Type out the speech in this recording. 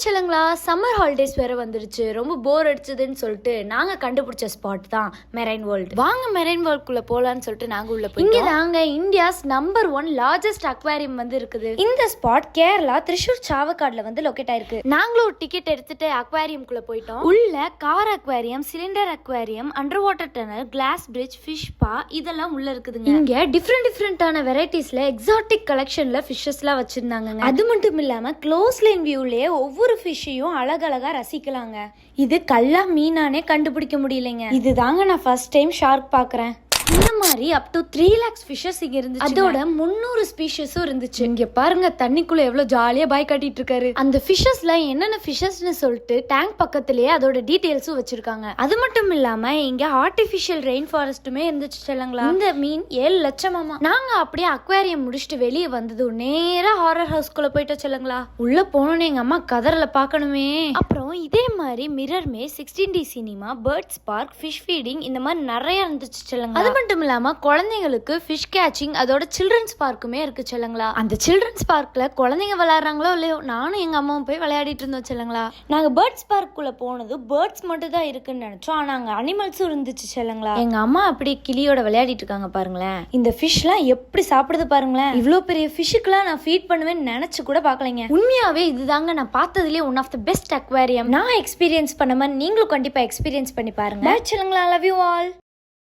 செல்லுங்களா, summer holidays வேற வந்துருச்சு. ரொம்ப போர் அடிச்சதுன்னு சொல்லிட்டு நாங்க கண்டுபிடிச்ச ஸ்பாட் தான் மெரைன் வேர்ல்ட். வாங்க மெரைன் வேர்ல்டுக்குள்ள போலான்னு சொல்லிட்டு நாங்க உள்ள போய் இங்க தாங்க இந்தியாஸ் நம்பர் 1 லார்ஜஸ்ட் அக்வாரியம் வந்து இருக்குது. இந்த ஸ்பாட் கேரளா திரிஷூர் சாவக்காடுல வந்து லொகேட் ஆயிருக்கு. நாங்களும் ஒரு டிக்கெட் எடுத்துட்டு அக்வாரியம்குள்ள போயிட்டோம். உள்ள car aquarium, cylinder aquarium, under water tunnel, glass bridge, fish பா இதெல்லாம் உள்ள இருக்குதுங்க. இங்க டிஃப்ரெண்டான வெரைட்டிஸ்ல எக்ஸாட்டிக் கலெக்ஷன்ல ஃபிஷஸ்லாம் வச்சிருந்தாங்க. அது மட்டும் இல்லாம க்ளோஸ் லைன் வியூலயே ஒவ்வொரு ஃபிஷ்ஷையும் அழகழகா ரசிக்கலாங்க. இது கல்லா மீனானே கண்டுபிடிக்க முடியலைங்க. இதுதாங்க நான் ஃபர்ஸ்ட் டைம் ஷார்க் பாக்குறேன். இந்த மாதிரி அப் டு 3 lakhs ஃபிஷஸ் இங்க இருந்துச்சு. அதோட 300 ஸ்பீஷஸும் இருந்துச்சு. இங்க பாருங்க தண்ணிக்குள்ள எவ்வளவு ஜாலியா பாய் காட்டிட்டு இருக்காரு. அந்த ஃபிஷஸ்ல என்னென்ன ஃபிஷஸ்னு சொல்லிட்டு டேங்க் பக்கத்திலேயே அதோட டீடைல்ஸும் வச்சிருக்காங்க. அது மட்டும் இல்லாம இங்க ஆர்டிபிஷியல் ரெயின் ஃபாரஸ்ட்டுமே இருந்துச்சு செல்லுங்களா. இந்த மீன் 7 லட்சமாமா. நாங்க அப்படியே அக்வாரியம் முடிச்சுட்டு வெளியே வந்தது நேரா ஹாரர் ஹவுஸ்குள்ள போயிட்டோம் செல்லுங்களா. உள்ள போனோன்னு எங்க அம்மா கதறல பாக்கணுமே. அப்புறம் இதே மாதிரி மிரர்மே, 16D cinema, birds park, fish feeding இந்த மாதிரி நிறைய இருந்துச்சு செல்லுங்களா. அது மட்டும் இல்லாம குழந்தைங்களுக்கு ஃபிஷ் கேச்சிங், அதோட சில்ட்ரன்ஸ் பார்க்குமே இருக்கு செல்லுங்களா. அந்த சில்ட்ரன்ஸ் பார்க்ல குழந்தைங்க விளையாடுறாங்களோ இல்லையோ, நானும் எங்க அம்மாவும் போய் விளையாடிட்டு இருந்தோம் செல்லுங்களா. நாங்க பேர்ட்ஸ் பார்க்குள்ள போனது பேர்ட்ஸ் மட்டும் தான் இருக்குன்னு நினைச்சோம். ஆனா அங்க அனிமல்ஸும் இருந்துச்சு செல்லுங்களா. எங்க அம்மா அப்படியே கிளியோட விளையாடிட்டு இருக்காங்க பாருங்களேன். இந்த ஃபிஷ்லாம் எப்படி சாப்பிடுது பாருங்களேன். இவ்வளவு பெரிய ஃபிஷ்ஷுக்குலாம் நான் ஃபீட் பண்ணுவேன்னு நினைச்சு கூட பாக்கலைங்க. உண்மையாவே இதுதாங்க நான் பார்த்ததுலேயே one of the best aquarium. நான் எக்ஸ்பீரியன்ஸ் பண்ண மாதிரி நீங்களும் கண்டிப்பா எக்ஸ்பீரியன்ஸ் பண்ணி பாருங்க. செல்லுங்களா, லவ் யூ ஆல்.